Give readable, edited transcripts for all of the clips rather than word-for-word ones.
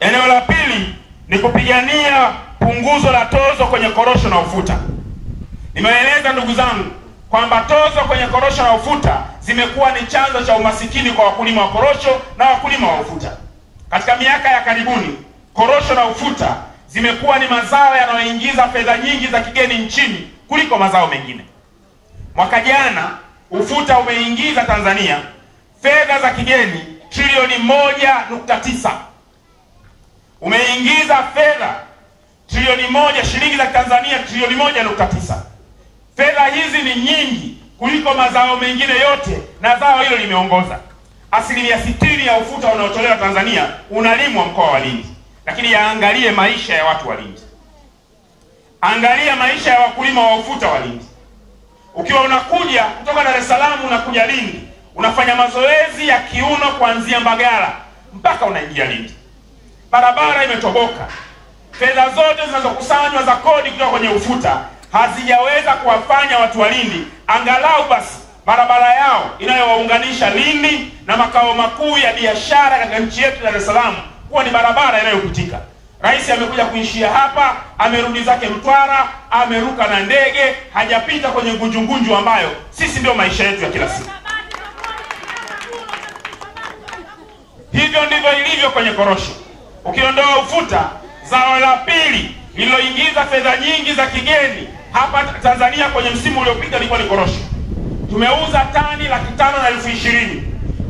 Eneo la pili ni kupigania punguzo la tozo kwenye korosho na ufuta. Nimeeleza ndugu zangu kwamba tozo kwenye korosho na ufuta zimekuwa ni chanzo cha umasikini kwa wakulima wa korosho na wakulima wa ufuta. Katika miaka ya karibuni, korosho na ufuta zimekuwa ni mazao yanayoingiza fedha nyingi za kigeni nchini kuliko mazao mengine. Mwaka jana ufuta umeingiza Tanzania fedha za kigeni trilioni 1.9. Umeingiza fedha trilioni 1 shilingi za Tanzania trilioni 1.9. Fedha hizi ni nyingi kuliko mazao mengine yote, na zao hilo limeongoza. 60% ya ufuta unaotolewa Tanzania unalimwa mkoa wa Lindi. Lakini yaangalie maisha ya watu wa Lindi. Angalia maisha ya wakulima wa ufuta wa Lindi. Ukiwa unakuja kutoka Dar es Salaam unakuja Lindi, unafanya mazoezi ya kiuno kuanzia Mbagala mpaka unaingia Lindi. Barabara imetoboka. Fedha zote zinazokusanywa za kodi kutoka kwenye ufuta hazijaweza kuwafanya watu wa Lindi angalau basi barabara yao inayowaunganisha Lindi na makao makuu ya biashara katika nchi yetu Dar es Salaam kuwa ni barabara inayopitika. Rais amekuja kuishia hapa, amerudi zake Mtwara, ameruka na ndege, hajapita kwenye ngunjungunju ambayo sisi ndio maisha yetu ya kila siku. Hivyo ndivyo ilivyo kwenye korosho. Ukiondoa ufuta, zao la pili lililoingiza fedha nyingi za kigeni hapa Tanzania kwenye msimu uliopita lilikuwa ni korosho. Tumeuza tani 520,000.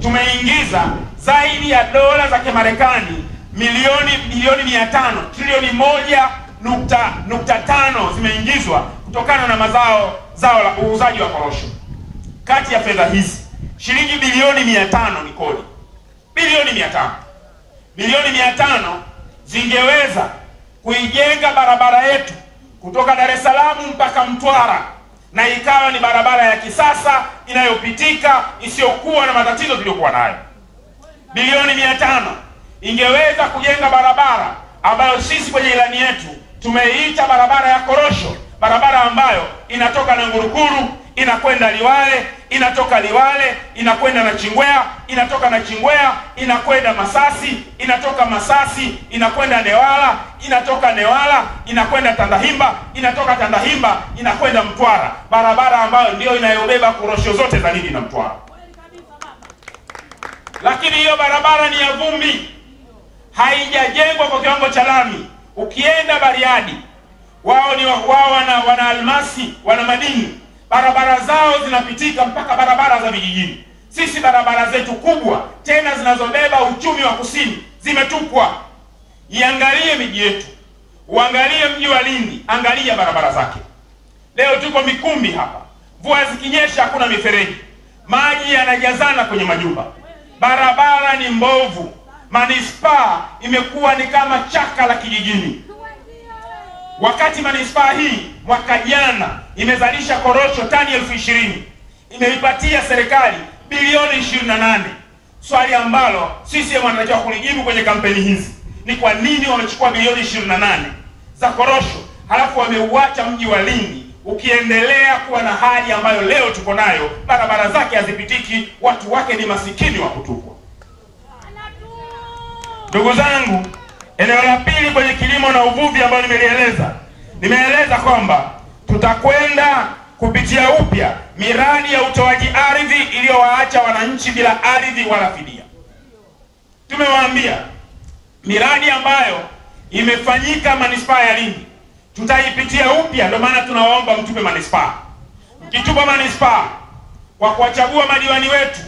Tumeingiza zaidi ya dola za Kimarekani bilioni 500, trilioni 1.5 zimeingizwa kutokana na zao la uuzaji wa korosho. Kati ya fedha hizi, shilingi bilioni 500 ni kodi. Bilioni 500. Bilioni 500 zingeweza kuijenga barabara yetu kutoka Dar es Salaam mpaka Mtwara, na ikawa ni barabara ya kisasa inayopitika isiyokuwa na matatizo tuliyokuwa nayo. Bilioni 500 ingeweza kujenga barabara ambayo sisi kwenye ilani yetu tumeita barabara ya korosho, barabara ambayo inatoka na Ngurukuru inakwenda Liwale, inatoka Liwale inakwenda na Chingwea, inatoka na Chingwea inakwenda Masasi, inatoka Masasi inakwenda Newala, inatoka Newala inakwenda Tandahimba, inatoka Tandahimba inakwenda Mtwara, barabara ambayo ndio inayobeba korosho zote za Lindi na Mtwara. Lakini hiyo barabara ni ya vumbi, haijajengwa kwa kiwango cha lami. Ukienda Bariadi, wao wana almasi, wana madini, barabara zao zinapitika mpaka barabara za vijijini. Sisi barabara zetu kubwa tena zinazobeba uchumi wa kusini zimetupwa. Iangalie miji yetu, uangalie mji wa Lindi, angalia barabara zake. Leo tuko Mikumbi hapa, mvua zikinyesha hakuna mifereji, maji yanajazana kwenye majumba, barabara ni mbovu. Manispaa imekuwa ni kama chaka la kijijini. Wakati manispaa hii mwaka jana imezalisha korosho tani 20,000, imeipatia serikali bilioni 28. Swali ambalo sisi wanatakiwa kulijibu kwenye kampeni hizi ni kwa nini wamechukua bilioni 28 za korosho halafu wameuacha mji wa Lindi ukiendelea kuwa na hali ambayo leo tuko nayo, barabara zake hazipitiki, watu wake ni masikini wa kutupwa. Ndugu zangu, eneo la pili kwenye kilimo na uvuvi ambayo nimeeleza kwamba tutakwenda kupitia upya miradi ya utoaji ardhi iliyowaacha wananchi bila ardhi wala fidia. Tumewaambia miradi ambayo imefanyika manispaa ya Lindi tutaipitia upya, ndio maana tunawaomba mtupe manispaa. Mkitupa manispaa kwa kuwachagua madiwani wetu,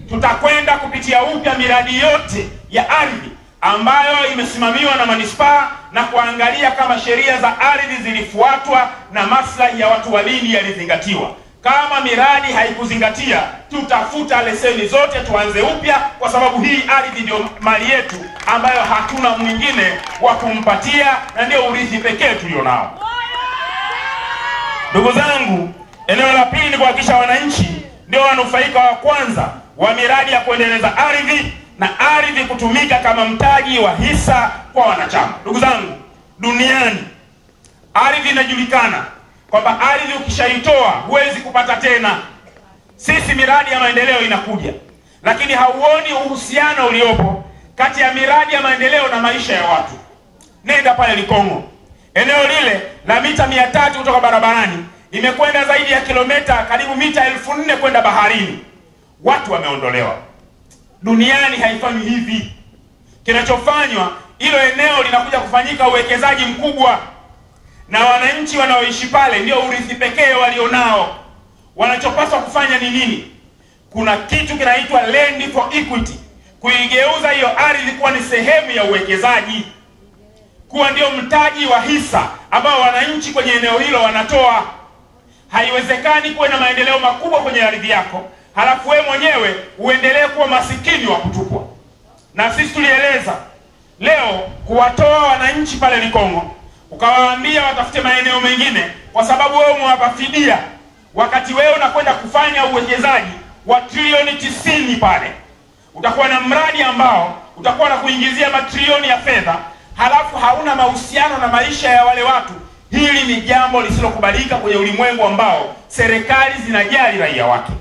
tutakwenda kupitia upya miradi yote ya ardhi ambayo imesimamiwa na manispaa na kuangalia kama sheria za ardhi zilifuatwa na maslahi ya watu wa Lindi yalizingatiwa. Kama miradi haikuzingatia, tutafuta leseni zote, tuanze upya, kwa sababu hii ardhi ndio mali yetu ambayo hatuna mwingine wa kumpatia, na ndio urithi pekee tulionao. Ndugu zangu, eneo la pili ni kuhakikisha wananchi ndio wanufaika wa kwanza wa miradi ya kuendeleza ardhi na ardhi kutumika kama mtaji wa hisa kwa wanachama. Ndugu zangu, duniani ardhi inajulikana kwamba ardhi ukishaitoa huwezi kupata tena. Sisi miradi ya maendeleo inakuja, lakini hauoni uhusiano uliopo kati ya miradi ya maendeleo na maisha ya watu. Nenda pale Likongo, eneo lile la mita 300 kutoka barabarani imekwenda zaidi ya kilomita karibu mita 1400 kwenda baharini. Watu wameondolewa. Duniani haifanywi hivi. Kinachofanywa, hilo eneo linakuja kufanyika uwekezaji mkubwa, na wananchi wanaoishi pale ndio urithi pekee walionao. Wanachopaswa kufanya ni nini? Kuna kitu kinaitwa land for equity, kuigeuza hiyo ardhi kuwa ni sehemu ya uwekezaji, kuwa ndio mtaji wa hisa ambao wananchi kwenye eneo hilo wanatoa. Haiwezekani kuwe na maendeleo makubwa kwenye ardhi yako halafu wewe mwenyewe uendelee kuwa masikini wa kutupwa. Na sisi tulieleza leo kuwatoa wananchi pale Likongo, ukawaambia watafute maeneo mengine kwa sababu wewe umewapafidia, wakati wewe unakwenda kufanya uwekezaji wa trilioni 90 pale. Utakuwa na mradi ambao utakuwa na kuingizia matrilioni ya fedha, halafu hauna mahusiano na maisha ya wale watu. Hili ni jambo lisilokubalika kwenye ulimwengu ambao serikali zinajali raia wake.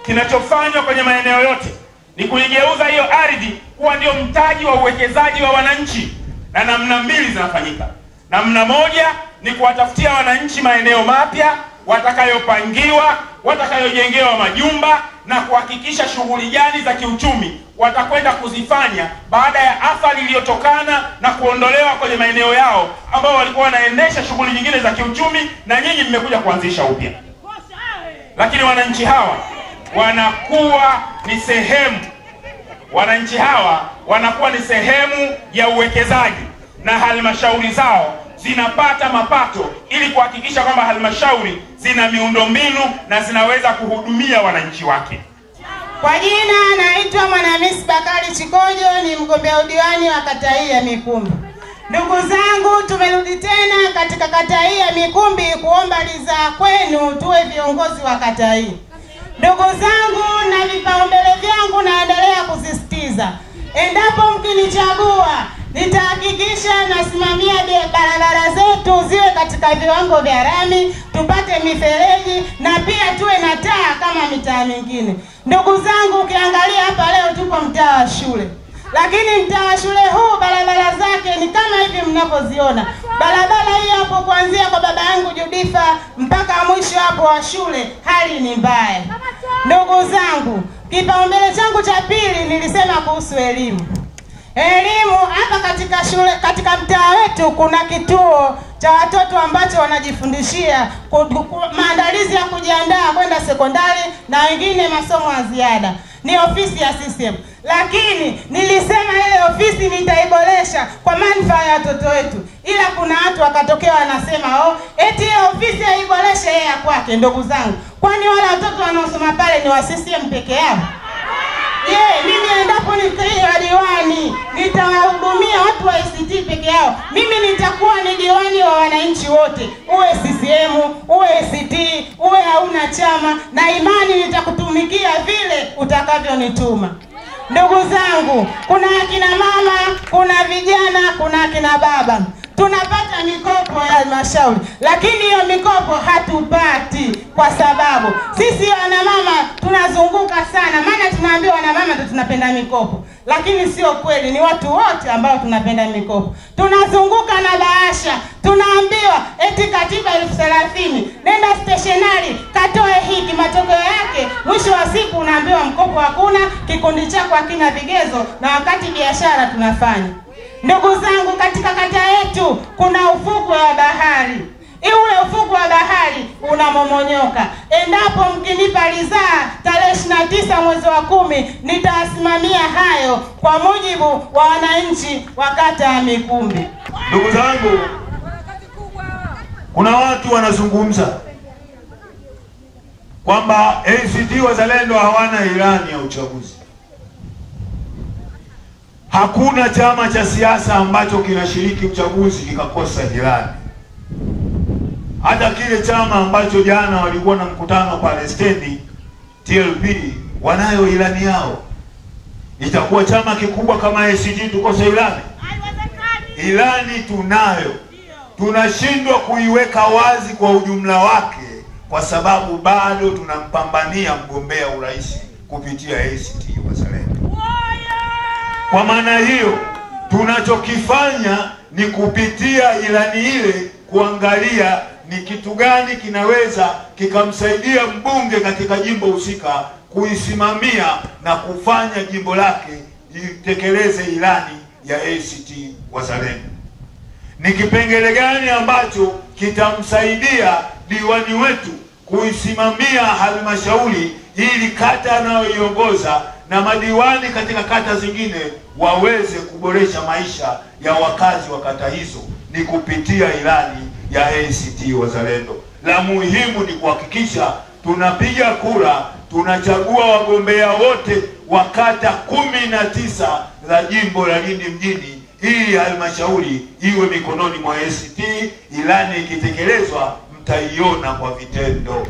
Kinachofanywa kwenye maeneo yote ni kuigeuza hiyo ardhi kuwa ndio mtaji wa uwekezaji wa wananchi, na namna mbili zinafanyika. Namna moja ni kuwatafutia wananchi maeneo mapya watakayopangiwa, watakayojengewa majumba, na kuhakikisha shughuli gani za kiuchumi watakwenda kuzifanya baada ya athari iliyotokana na kuondolewa kwenye maeneo yao ambao walikuwa wanaendesha shughuli nyingine za kiuchumi, na nyinyi mmekuja kuanzisha upya. Lakini wananchi hawa wanakuwa ni sehemu, wananchi hawa wanakuwa ni sehemu ya uwekezaji, na halmashauri zao zinapata mapato ili kuhakikisha kwamba halmashauri zina miundombinu na zinaweza kuhudumia wananchi wake. Kwa jina naitwa Mwanahamisi Bakari Chikojo, ni mgombea udiwani wa kata hii ya Mikumbi. Ndugu zangu, tumerudi tena katika kata hii ya Mikumbi kuomba ridhaa kwenu tuwe viongozi wa kata hii. Ndugu zangu, na vipaumbele vyangu naendelea kusisitiza, endapo mkinichagua nitahakikisha nasimamia barabara zetu ziwe katika viwango vya rami, tupate mifereji na pia tuwe na taa kama mitaa mingine. Ndugu zangu, ukiangalia hapa leo tupo mtaa wa shule, lakini mtaa wa shule huu barabara zake ni kama hivi mnavyoziona. Barabara hii hapo kuanzia kwa baba yangu Judifa mpaka mwisho hapo wa shule, hali ni mbaya. Ndugu zangu, kipaumbele changu cha pili nilisema kuhusu elimu. Elimu hapa katika shule, katika mtaa wetu kuna kituo cha watoto ambacho wanajifundishia maandalizi ya kujiandaa kwenda sekondari na wengine masomo ya ziada. Ni ofisi ya CCM. Lakini nilisema ile ofisi nitaiboresha kwa manufaa ya watoto wetu. Ila kuna watu wakatokea wanasema eti ile ofisi haiboreshe yeye kwake. Ndugu zangu, kwani wale watoto wanaosoma pale ni wa CCM peke yao? Mimi endapo nikiwa diwani nitawahudumia watu wa ACT peke yao. Mimi nitakuwa ni diwani wa wananchi wote, uwe CCM, uwe ACT, uwe hauna chama, na imani nitakutumikia vile utakavyonituma. Ndugu zangu, kuna akina mama, kuna vijana, kuna akina baba. Tunapata mikopo ya halmashauri, lakini hiyo mikopo hatupati kwa sababu sisi wanamama tunazunguka sana. Maana tunaambiwa wanamama ndio tunapenda mikopo, lakini sio kweli. Ni watu wote ambao tunapenda mikopo. Tunazunguka na bahasha, tunaambiwa eti katiba 30,000, nenda stationari katoe hiki. Matokeo yake mwisho wa siku unaambiwa mkopo hakuna, kikundi chako hakina vigezo, na wakati biashara tunafanya. Ndugu zangu, katika kata yetu kuna ufukwe wa bahari. Ule ufukwe wa bahari unamomonyoka. Endapo mkinipa ridhaa tarehe 29 mwezi wa 10 nitasimamia hayo kwa mujibu wa wananchi wa kata ya Mikumbi. Ndugu zangu, kuna watu wanazungumza kwamba ACT Wazalendo hawana ilani ya uchaguzi. Hakuna chama cha siasa ambacho kinashiriki uchaguzi kikakosa ilani. Hata kile chama ambacho jana walikuwa na mkutano pale stendi TLP, wanayo ilani yao. Itakuwa chama kikubwa kama ACT tukose ilani? Ilani tunayo. Tunashindwa kuiweka wazi kwa ujumla wake kwa sababu bado tunampambania mgombea urais kupitia ACT Wazalendo. Kwa maana hiyo, tunachokifanya ni kupitia ilani ile kuangalia ni kitu gani kinaweza kikamsaidia mbunge katika jimbo husika kuisimamia na kufanya jimbo lake litekeleze ilani ya ACT Wazalendo. Ni kipengele gani ambacho kitamsaidia diwani wetu kuisimamia halmashauri ili kata anayoiongoza na madiwani katika kata zingine waweze kuboresha maisha ya wakazi wa kata hizo, ni kupitia ilani ya ACT Wazalendo. La muhimu ni kuhakikisha tunapiga kura, tunachagua wagombea wote wa kata 19 za jimbo la Lindi mjini, ili halmashauri iwe mikononi mwa ACT. Ilani ikitekelezwa mtaiona kwa vitendo.